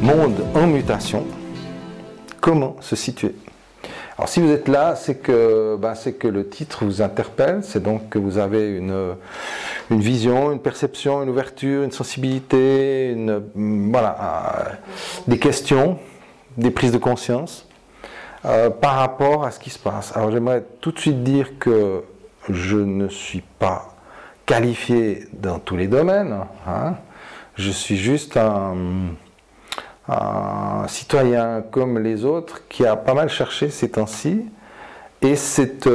monde en mutation, comment se situer? Alors si vous êtes là, c'est que le titre vous interpelle, c'est donc que vous avez une vision, une perception, une ouverture, une sensibilité, des questions, des prises de conscience par rapport à ce qui se passe. Alors j'aimerais tout de suite dire que je ne suis pas qualifié dans tous les domaines, hein. Je suis juste un citoyen comme les autres qui a pas mal cherché ces temps-ci, et cette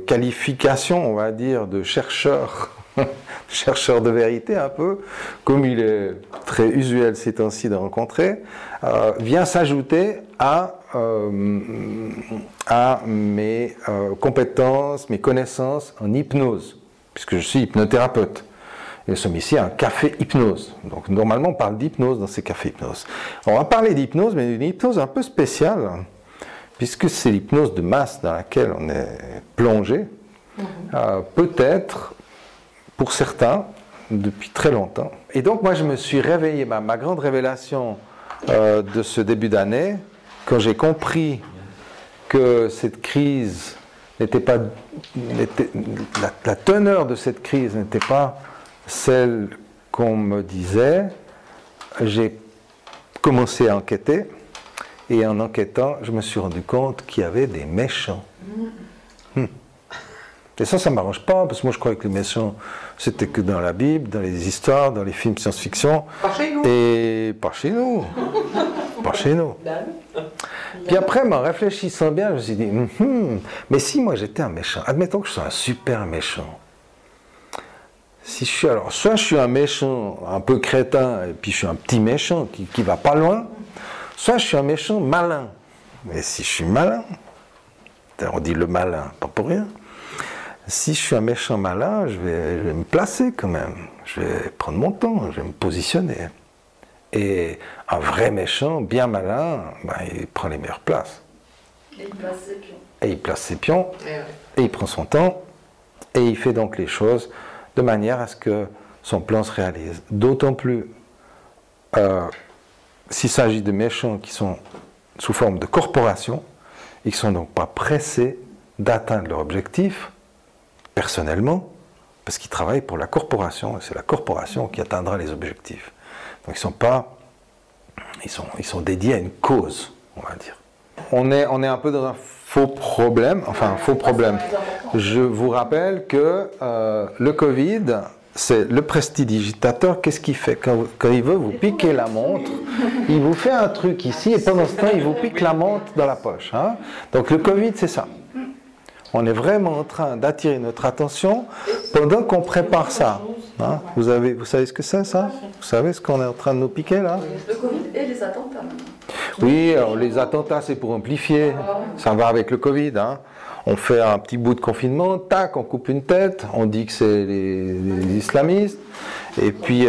qualification, on va dire, de chercheur, chercheur de vérité un peu, comme il est très usuel ces temps-ci de rencontrer, vient s'ajouter à mes compétences, mes connaisses en hypnose, puisque je suis hypnothérapeute. Et nous sommes ici à un café hypnose. Donc normalement on parle d'hypnose dans ces cafés hypnose. On va parler d'hypnose, mais d'une hypnose un peu spéciale, puisque c'est l'hypnose de masse dans laquelle on est plongé, peut-être pour certains depuis très longtemps. Et donc moi je me suis réveillé, ma grande révélation de ce début d'année, quand j'ai compris que cette crise n'était pas, la teneur de cette crise n'était pas celle qu'on me disait, j'ai commencé à enquêter, et en enquêtant, je me suis rendu compte qu'il y avait des méchants. Et ça ne m'arrange pas, parce que moi je croyais que les méchants, c'était que dans la Bible, dans les histoires, dans les films science-fiction. Pas chez nous. Et pas chez nous. Pas chez nous. Puis après, en réfléchissant bien, je me suis dit, mais si moi j'étais un méchant, admettons que je sois un super méchant. Si je suis, alors, soit je suis un méchant un peu crétin, et puis je suis un petit méchant qui va pas loin, soit je suis un méchant malin. Et si je suis malin, on dit le malin, pas pour rien. Si je suis un méchant malin, je vais me placer quand même. Je vais prendre mon temps, je vais me positionner. Et un vrai méchant, bien malin, il prend les meilleures places. Et il place ses pions. Et il place ses pions, et il prend son temps, et il fait donc les choses de manière à ce que son plan se réalise. D'autant plus s'il s'agit de méchants qui sont sous forme de corporation, et qui ne sont donc pas pressés d'atteindre leur objectif, personnellement, parce qu'ils travaillent pour la corporation, et c'est la corporation qui atteindra les objectifs. Donc ils sont dédiés à une cause, on va dire. On est un peu dans un faux problème, enfin un faux problème. Je vous rappelle que le Covid, c'est le prestidigitateur. Qu'est-ce qu'il fait quand il veut vous piquer la montre, il vous fait un truc ici, et pendant ce temps, il vous pique la montre dans la poche. Hein. Donc le Covid, c'est ça. On est vraiment en train d'attirer notre attention pendant qu'on prépare ça. Hein. Vous savez ce que c'est, ça? Vous savez ce qu'on est en train de nous piquer, là? Le Covid et les attentats. Oui, alors les attentats, c'est pour amplifier. Ça va avec le Covid. Hein. On fait un petit bout de confinement, tac, on coupe une tête, on dit que c'est les islamistes. Et puis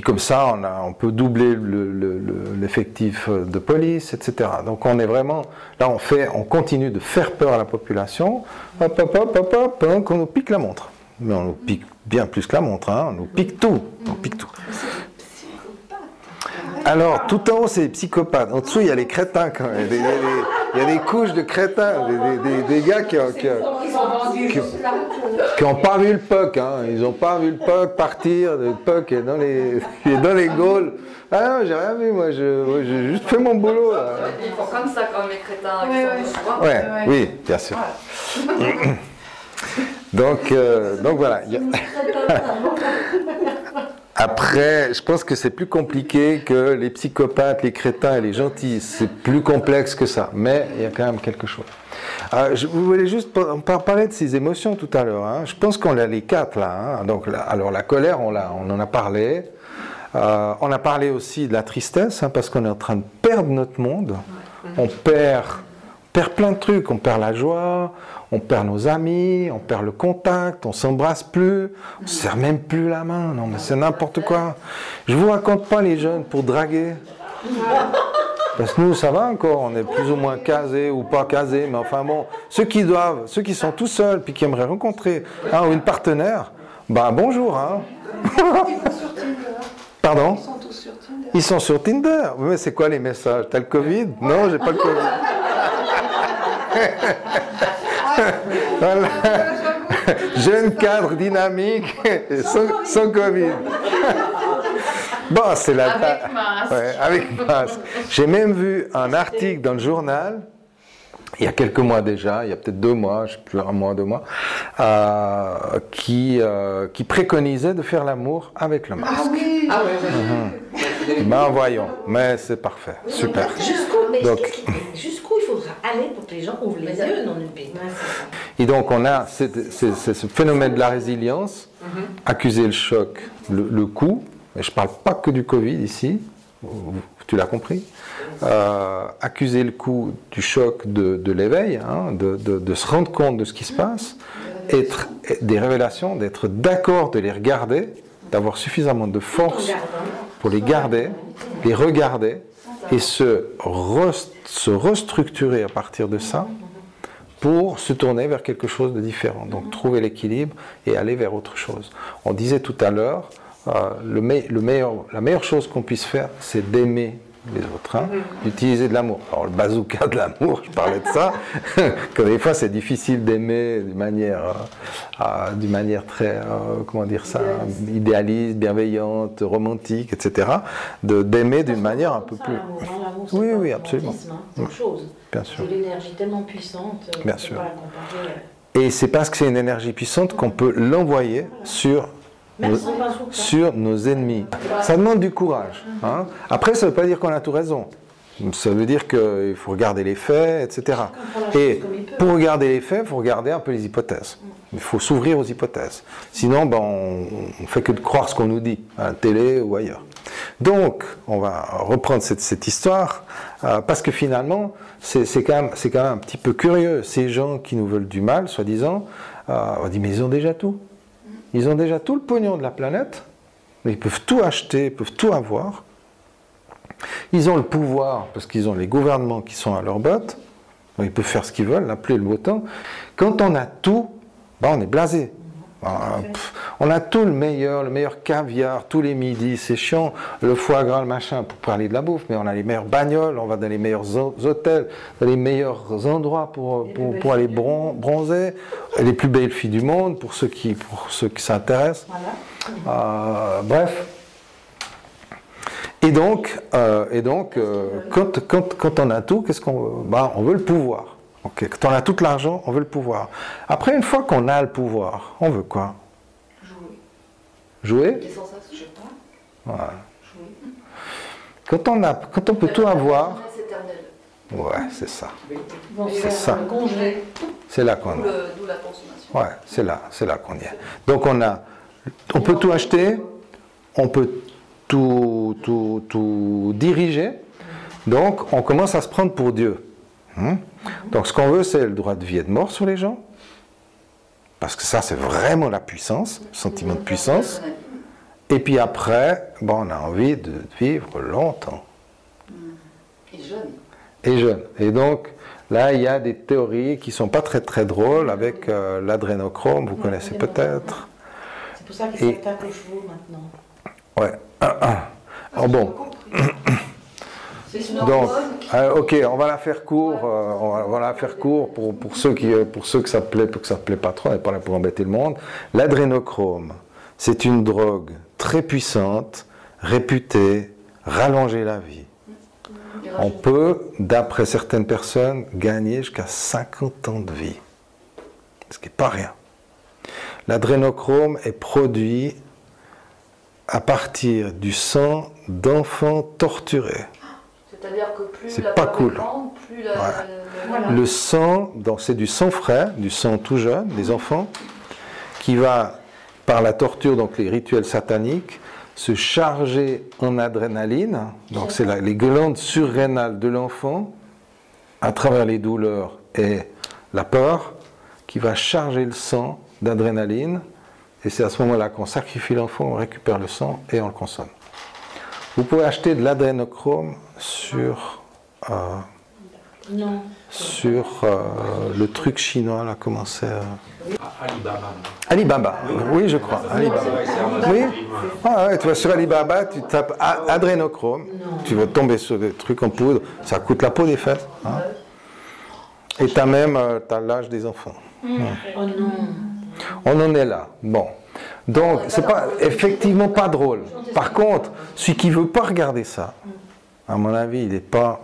comme ça, on peut doubler l'effectif de police, etc. Donc on est vraiment, là on continue de faire peur à la population, pendant qu'on nous pique la montre. Mais on nous pique bien plus que la montre, hein, on nous pique tout, on pique tout. Alors, tout en haut, c'est les psychopathes. En dessous, il y a les crétins quand même. Il y a des couches de crétins, des gars qui n'ont pas vu le PUC. Hein. Ils n'ont pas vu le PUC partir. Le PUC est dans les Gaules. Ah non, j'ai rien vu, moi. J'ai juste fait mon boulot. Là. Ils font comme ça quand les crétins. Oui, bien sûr. Donc voilà. Après, je pense que c'est plus compliqué que les psychopathes, les crétins et les gentils. C'est plus complexe que ça, mais il y a quand même quelque chose. Vous voulez juste parler de ces émotions tout à l'heure. Hein. Je pense qu'on a les quatre là. Hein. Donc, alors la colère, on en a parlé. On a parlé aussi de la tristesse, hein, parce qu'on est en train de perdre notre monde. On perd plein de trucs. On perd la joie. On perd nos amis, on perd le contact, on s'embrasse plus, on se serre même plus la main. Non, mais c'est n'importe quoi. Je vous raconte pas les jeunes pour draguer. Parce que nous, ça va encore, on est plus ou moins casés ou pas casés, mais enfin bon, ceux qui sont tout seuls, puis qui aimeraient rencontrer ou une partenaire, bonjour. Hein. Ils sont sur Tinder. Pardon? Ils sont tous sur Tinder. Ils sont sur Tinder. Mais c'est quoi les messages? T'as le Covid? Non, j'ai pas le Covid. Voilà. Jeune cadre dynamique, sans Covid. Bon, c'est la avec masque. Ouais, avec masque. J'ai même vu un article dans le journal, il y a quelques mois déjà, il y a peut-être 2 mois, je ne sais plus, 1 mois, 2 mois, qui préconisait de faire l'amour avec le masque. Ah oui. Ah oui. Ben voyons, mais c'est parfait, super. Jusqu'où il faudra aller pour que les gens ouvrent les yeux dans une pays. Et donc on a ce phénomène de la résilience, accuser le choc, le coup, et je ne parle pas que du Covid ici, tu l'as compris, accuser le coup du choc de l'éveil, hein, de se rendre compte de ce qui se passe, être des révélations, d'être d'accord de les regarder, d'avoir suffisamment de force pour les garder, les regarder, et se restructurer à partir de ça pour se tourner vers quelque chose de différent. Donc trouver l'équilibre et aller vers autre chose. On disait tout à l'heure, la meilleure chose qu'on puisse faire, c'est d'aimer les autres, hein, d'utiliser de l'amour. Alors le bazooka de l'amour, je parlais de ça, que des fois c'est difficile d'aimer d'une manière très, comment dire ça, idéaliste, bienveillante, romantique, etc. D'aimer d'une manière un peu plus... Oui, oui, absolument. C'est autre chose. Bien sûr. C'est l'énergie tellement puissante. Bien sûr. Et c'est parce que c'est une énergie puissante qu'on peut l'envoyer sur nos ennemis. Ça demande du courage. Hein. Après, ça ne veut pas dire qu'on a tout raison. Ça veut dire qu'il faut regarder les faits, etc. Et pour regarder les faits, il faut regarder un peu les hypothèses. Il faut s'ouvrir aux hypothèses. Sinon, ben, on ne fait que de croire ce qu'on nous dit, à la télé ou ailleurs. Donc, on va reprendre cette histoire, parce que finalement, c'est quand même un petit peu curieux. Ces gens qui nous veulent du mal, soi-disant, on dit, mais ils ont déjà tout. Ils ont déjà tout le pognon de la planète, ils peuvent tout acheter, ils peuvent tout avoir. Ils ont le pouvoir, parce qu'ils ont les gouvernements qui sont à leurs bottes, ils peuvent faire ce qu'ils veulent, la pluie et le beau temps. Quand on a tout, ben on est blasé. On a tout le meilleur caviar, tous les midis, c'est chiant, le foie gras, le machin, pour parler de la bouffe, mais on a les meilleures bagnoles, on va dans les meilleurs hôtels, dans les meilleurs endroits pour aller bronzer, les plus belles filles du monde, pour ceux qui s'intéressent. Voilà. Bref. Et donc, quand on a tout, qu'est-ce qu'on veut? Ben, on veut le pouvoir. Okay. Quand on a tout l'argent, on veut le pouvoir. Après, une fois qu'on a le pouvoir, on veut quoi? Jouer. Les sensations, je sais pas. Voilà. Quand on peut tout avoir. Ouais, c'est ça. C'est ça. C'est là qu'on est. D'où la consommation. Ouais, c'est là qu'on y est. Donc on peut tout acheter, on peut tout diriger. Donc on commence à se prendre pour Dieu. Donc ce qu'on veut, c'est le droit de vie et de mort sur les gens, parce que ça c'est vraiment la puissance, le sentiment de puissance. Et puis après, bon, on a envie de vivre longtemps. Et jeune. Et donc là, il y a des théories qui ne sont pas très très drôles avec l'adrénochrome, vous connaissez peut-être. C'est pour ça qu'ils s'attaquent aux chevaux maintenant. Ouais. Alors bon. Donc, ok, on va la faire court. On va la faire court pour ceux que ça plaît, pour que ça ne plaît pas trop. On n'est pas là pour embêter le monde. L'adrénochrome, c'est une drogue très puissante, réputée rallonger la vie. On peut, d'après certaines personnes, gagner jusqu'à 50 ans de vie, ce qui n'est pas rien. L'adrénochrome est produit à partir du sang d'enfants torturés. C'est-à-dire que plus la peur est grande, plus la... Voilà. Le sang, donc c'est du sang frais, du sang tout jeune, des enfants, qui va, par la torture, donc les rituels sataniques, se charger en adrénaline, donc c'est les glandes surrénales de l'enfant, à travers les douleurs et la peur, qui va charger le sang d'adrénaline, et c'est à ce moment-là qu'on sacrifie l'enfant, on récupère le sang et on le consomme. Vous pouvez acheter de l'adrénochrome sur Non. Sur le truc chinois, là, comment c'est Alibaba. Alibaba, oui, je crois. Alibaba. Oui. Ah, ouais, tu vas sur Alibaba, tu tapes adrénochrome, tu vas tomber sur des trucs en poudre, ça coûte la peau des fesses. Hein. Et tu as même l'âge des enfants. Oh non. On en est là. Bon. Donc, c'est pas effectivement pas drôle. Par contre, celui qui veut pas regarder ça, à mon avis, il n'est pas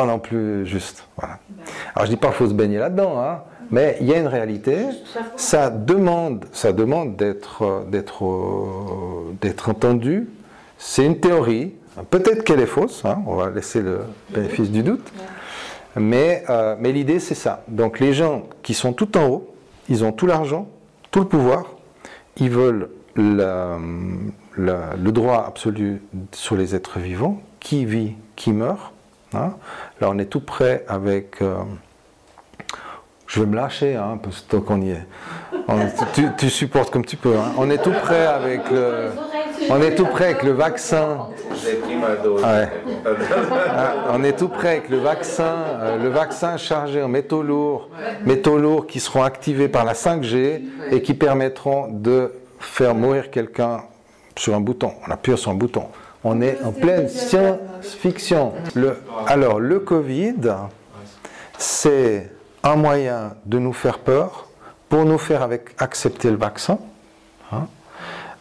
non plus juste. Voilà. Alors, je dis pas qu'il faut se baigner là-dedans, hein, mais il y a une réalité. Ça demande d'être entendu. C'est une théorie. Peut-être qu'elle est fausse. Hein, on va laisser le bénéfice du doute. Mais l'idée, c'est ça. Donc, les gens qui sont tout en haut, ils ont tout l'argent, tout le pouvoir. Ils veulent le droit absolu sur les êtres vivants, qui vit, qui meurt. Hein. Là, on est tout près avec... je vais me lâcher un peu, tant qu'on y est. Tu supportes comme tu peux. Hein. On est tout près avec le... On est tout près avec le vaccin. Ouais. On est tout près avec le vaccin chargé en métaux lourds qui seront activés par la 5G et qui permettront de faire mourir quelqu'un sur un bouton. On appuie sur un bouton. On est en pleine science-fiction. Alors, le Covid, c'est un moyen de nous faire peur pour nous faire accepter le vaccin. Hein.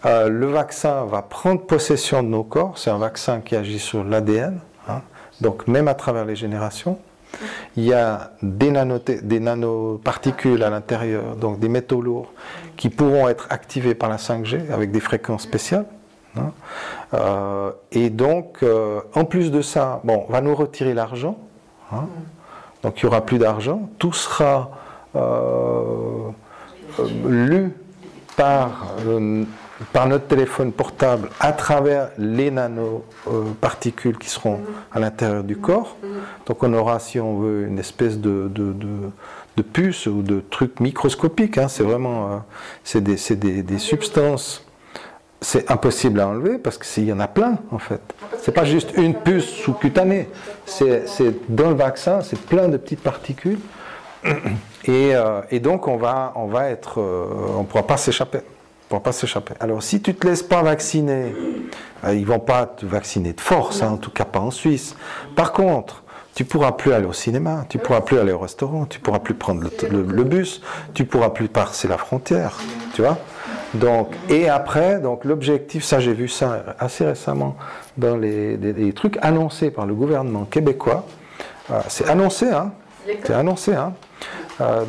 Le vaccin va prendre possession de nos corps, c'est un vaccin qui agit sur l'ADN, hein, donc même à travers les générations. Il y a des nanoparticules à l'intérieur, donc des métaux lourds, qui pourront être activés par la 5G avec des fréquences spéciales. Hein. Et donc, en plus de ça, bon, on va nous retirer l'argent, hein, donc il n'y aura plus d'argent, tout sera lu par notre téléphone portable à travers les nanoparticules qui seront à l'intérieur du corps. Donc on aura, si on veut, une espèce de puce ou de truc microscopique. Hein. C'est vraiment c'est des substances. C'est impossible à enlever parce qu'il y en a plein en fait. C'est pas juste une puce sous-cutanée. C'est dans le vaccin, c'est plein de petites particules. Et donc on pourra pas s'échapper. Alors si tu ne te laisses pas vacciner, ils ne vont pas te vacciner de force, hein, en tout cas pas en Suisse. Par contre, tu ne pourras plus aller au cinéma, tu ne pourras plus aller au restaurant, tu ne pourras plus prendre le bus, tu ne pourras plus passer la frontière, tu vois. Donc, et après, donc l'objectif, ça j'ai vu ça assez récemment dans des trucs annoncés par le gouvernement québécois. C'est annoncé, hein. C'est annoncé, hein.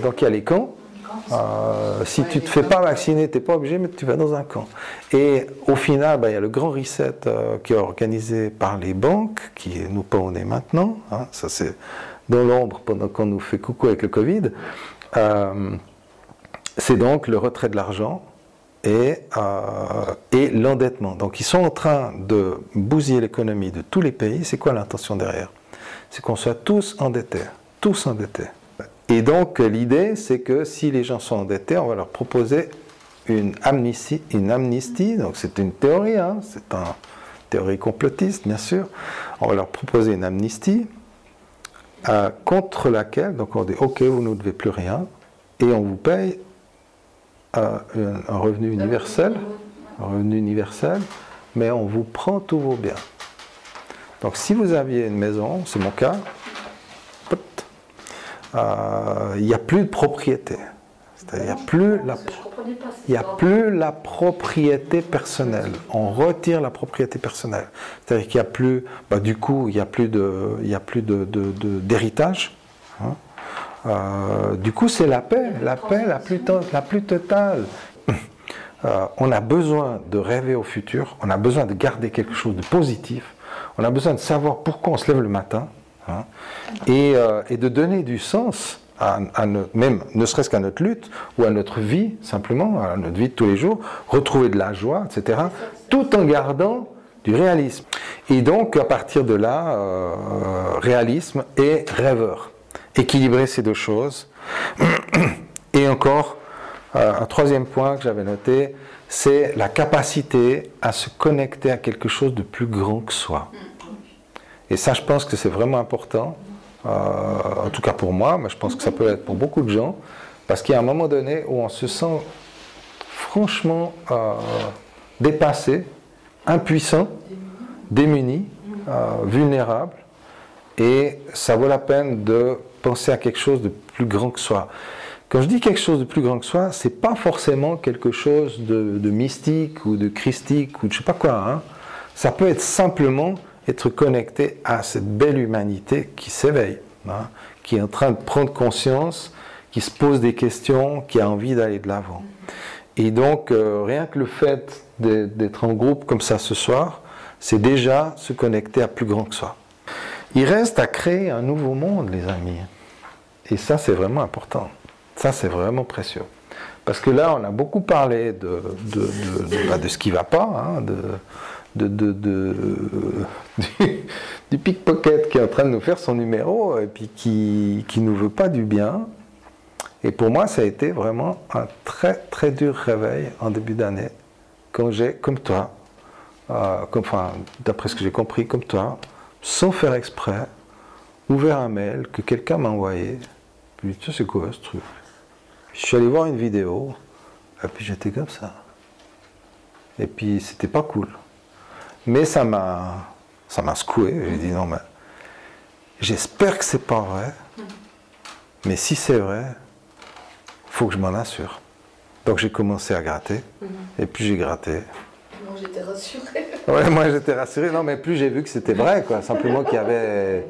Donc il y a les camps. Si tu ne te fais pas vacciner, tu n'es pas obligé, mais tu vas dans un camp. Et au final, il y a le grand reset qui est organisé par les banques, qui nous pend au nez maintenant. Hein, ça c'est dans l'ombre pendant qu'on nous fait coucou avec le Covid. C'est donc le retrait de l'argent et l'endettement. Donc ils sont en train de bousiller l'économie de tous les pays. C'est quoi l'intention derrière? C'est qu'on soit tous endettés. Tous endettés. Et donc l'idée, c'est que si les gens sont endettés, on va leur proposer une amnistie. Donc c'est une théorie, hein, c'est une théorie complotiste, bien sûr. On va leur proposer une amnistie contre laquelle, donc on dit, ok, vous ne nous devez plus rien, et on vous paye un revenu universel, mais on vous prend tous vos biens. Donc si vous aviez une maison, c'est mon cas, il n'y a plus de propriété. C'est-à-dire il n'y a plus la propriété personnelle. On retire la propriété personnelle. C'est-à-dire qu'il n'y a plus, du coup, il n'y a plus d'héritage. Hein. Du coup, c'est la paix la plus totale. On a besoin de rêver au futur. On a besoin de garder quelque chose de positif. On a besoin de savoir pourquoi on se lève le matin. Hein, et de donner du sens même ne serait-ce qu'à notre lutte ou à notre vie, simplement, à notre vie de tous les jours, retrouver de la joie, etc., tout en gardant du réalisme. Et donc, à partir de là, réalisme et rêveur. Équilibrer ces deux choses. Et encore, un troisième point que j'avais noté, c'est la capacité à se connecter à quelque chose de plus grand que soi. Et ça, je pense que c'est vraiment important, en tout cas pour moi, mais je pense que ça peut être pour beaucoup de gens, parce qu'il y a un moment donné où on se sent franchement dépassé, impuissant, démuni, vulnérable, et ça vaut la peine de penser à quelque chose de plus grand que soi. Quand je dis quelque chose de plus grand que soi, c'est pas forcément quelque chose de mystique ou de christique ou de je sais pas quoi. Hein. Ça peut être simplement être connecté à cette belle humanité qui s'éveille, hein, qui est en train de prendre conscience, qui se pose des questions, qui a envie d'aller de l'avant. Et donc, rien que le fait d'être en groupe comme ça ce soir, c'est déjà se connecter à plus grand que soi. Il reste à créer un nouveau monde, les amis. Et ça, c'est vraiment important. Ça, c'est vraiment précieux. Parce que là, on a beaucoup parlé de ce qui ne va pas, hein, du pickpocket qui est en train de nous faire son numéro et puis qui ne nous veut pas du bien. Et pour moi, ça a été vraiment un très très dur réveil en début d'année, quand j'ai, comme toi, enfin, d'après ce que j'ai compris, comme toi, sans faire exprès, ouvert un mail que quelqu'un m'a envoyé. Puis, tu sais, c'est quoi ce truc? Je suis allé voir une vidéo, et puis j'étais comme ça. Et puis, c'était pas cool. Mais ça m'a secoué. J'ai dit non, mais j'espère que c'est pas vrai. Mais si c'est vrai, faut que je m'en assure. Donc j'ai commencé à gratter. Et puis j'ai gratté. Non, j'étais rassurée. Ouais, moi j'étais rassuré. Non, mais plus j'ai vu que c'était vrai, quoi. Simplement qu'il y avait.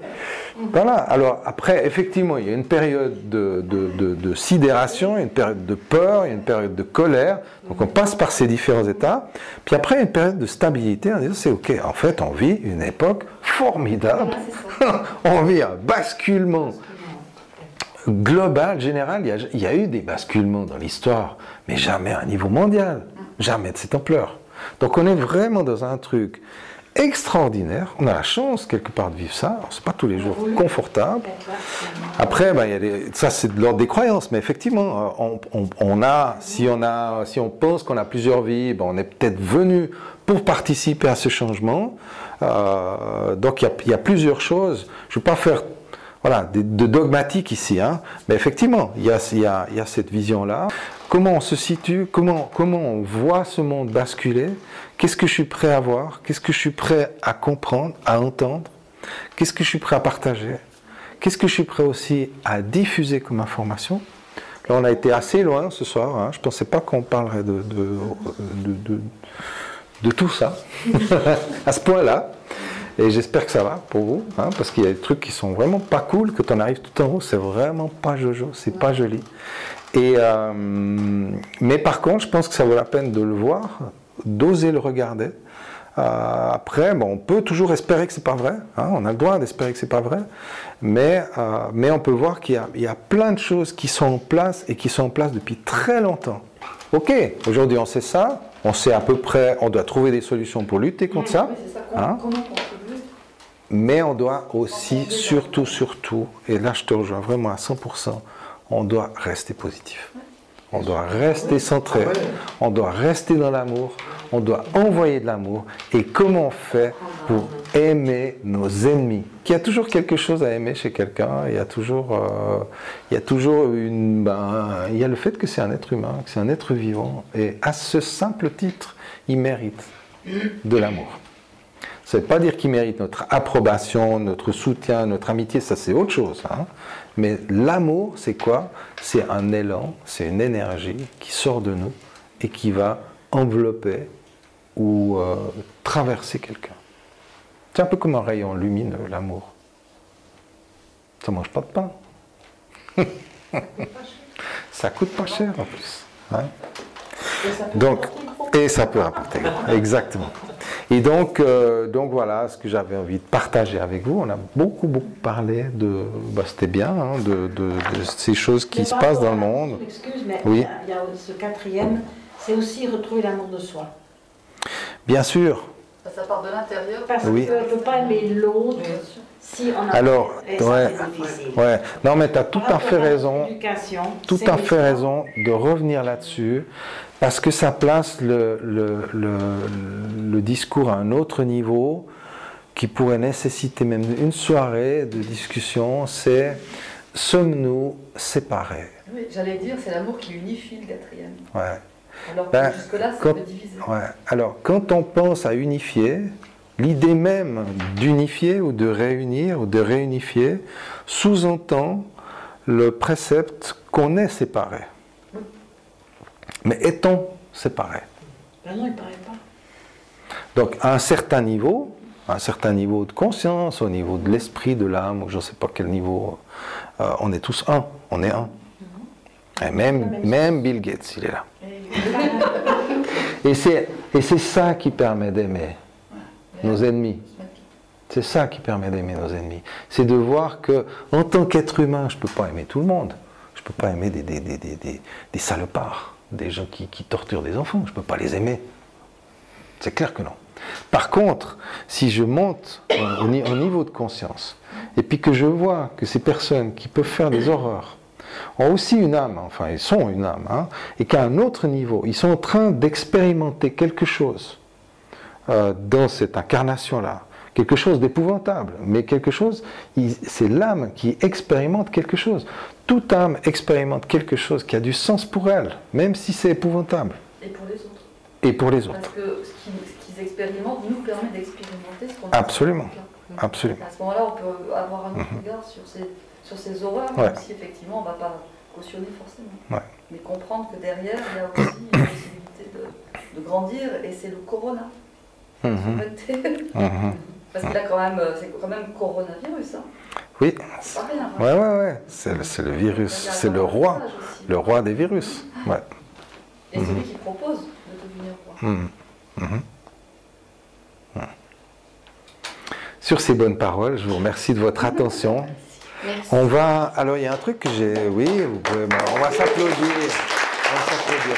Voilà. Alors après, effectivement, il y a une période de sidération, une période de peur, une période de colère. Donc on passe par ces différents états. Puis après, une période de stabilité en disant c'est ok. En fait, on vit une époque formidable. On vit un basculement global, général. Il y a eu des basculements dans l'histoire, mais jamais à un niveau mondial. Jamais de cette ampleur. Donc on est vraiment dans un truc extraordinaire. On a la chance quelque part de vivre ça. C'est pas tous les jours confortable. Après, ben, ça c'est de l'ordre des croyances, mais effectivement, si on pense qu'on a plusieurs vies, ben, on est peut-être venu pour participer à ce changement. Donc il y a plusieurs choses. Je ne vais pas faire de dogmatique ici, hein, mais effectivement, il y a cette vision-là. Comment on se situe, comment on voit ce monde basculer, qu'est-ce que je suis prêt à voir, qu'est-ce que je suis prêt à comprendre, à entendre, qu'est-ce que je suis prêt à partager, qu'est-ce que je suis prêt aussi à diffuser comme information. Là, on a été assez loin ce soir, hein, je ne pensais pas qu'on parlerait de tout ça, à ce point-là. Et j'espère que ça va pour vous, hein, parce qu'il y a des trucs qui sont vraiment pas cool, quand on arrive tout en haut, c'est vraiment pas jojo, c'est pas joli. Mais par contre, je pense que ça vaut la peine de le voir, d'oser le regarder. Après, bon, on peut toujours espérer que c'est pas vrai, hein, on a le droit d'espérer que c'est pas vrai, mais on peut voir qu'il y a plein de choses qui sont en place et qui sont en place depuis très longtemps. Ok, aujourd'hui on sait ça, on sait à peu près, on doit trouver des solutions pour lutter contre ça. Hein, mais on doit aussi, surtout, et là je te rejoins vraiment à 100%, on doit rester positif. On doit rester centré, on doit rester dans l'amour, on doit envoyer de l'amour. Et comment on fait pour aimer nos ennemis? Il y a toujours quelque chose à aimer chez quelqu'un, il y a toujours il y a le fait que c'est un être humain, que c'est un être vivant. Et à ce simple titre, il mérite de l'amour. Ça ne veut pas dire qu'il mérite notre approbation, notre soutien, notre amitié, ça c'est autre chose. Hein. Mais l'amour, c'est quoi? C'est un élan, c'est une énergie qui sort de nous et qui va envelopper ou traverser quelqu'un. C'est un peu comme un rayon lumineux, l'amour. Ça ne mange pas de pain. Ça coûte pas cher en plus. Hein. Et ça peut rapporter. Exactement. Et donc voilà ce que j'avais envie de partager avec vous. On a beaucoup parlé de, c'était bien, hein, de ces choses qui se passent dans le monde. Excuse, mais oui. Il y a ce quatrième, c'est aussi retrouver l'amour de soi. Bien sûr. Ça part de l'intérieur. Parce qu'on ne peut pas aimer l'autre si on a... Alors, ouais. Non mais tu as tout à fait raison. Tout à fait raison de revenir là-dessus. Parce que ça place le discours à un autre niveau qui pourrait nécessiter même une soirée de discussion, c'est sommes-nous séparés? Oui, j'allais dire, c'est l'amour qui unifie le quatrième. Ouais. Alors que jusque-là, ça peut diviser. Ouais. Alors, quand on pense à unifier, l'idée même d'unifier ou de réunir ou de réunifier sous-entend le précepte qu'on est séparé. Oui. Mais est-on séparé? Ben non, il ne paraît pas. Donc, à un certain niveau de conscience, au niveau de l'esprit, de l'âme, ou je ne sais pas quel niveau, on est tous un, on est un. Et même Bill Gates, il est là. Et c'est ça qui permet d'aimer nos ennemis. C'est ça qui permet d'aimer nos ennemis. C'est de voir que, en tant qu'être humain, je ne peux pas aimer tout le monde. Je ne peux pas aimer des salopards, des gens qui torturent des enfants. Je ne peux pas les aimer. C'est clair que non. Par contre, si je monte au niveau de conscience, et puis que je vois que ces personnes qui peuvent faire des horreurs ont aussi une âme, enfin ils sont une âme, hein, et qu'à un autre niveau, ils sont en train d'expérimenter quelque chose dans cette incarnation-là, quelque chose d'épouvantable, mais quelque chose, c'est l'âme qui expérimente quelque chose. Toute âme expérimente quelque chose qui a du sens pour elle, même si c'est épouvantable. Et pour les autres. Et pour les autres. Parce que ce qu'ils expérimentent nous permet d'expérimenter ce qu'on a. Absolument. Absolument. À ce moment-là, on peut avoir un autre regard sur ces horreurs, même si effectivement on ne va pas cautionner forcément. Ouais. Mais comprendre que derrière, il y a aussi une possibilité de grandir, et c'est le corona. Parce que là, c'est quand même coronavirus. Hein. Oui. C'est pas rien. Ouais. C'est le virus, c'est le roi des virus. Ouais. Et celui qui propose de devenir roi. Sur ces bonnes paroles, je vous remercie de votre attention. Merci. On va, alors il y a un truc que j'ai, oui, vous pouvez, on va s'applaudir. On va s'applaudir.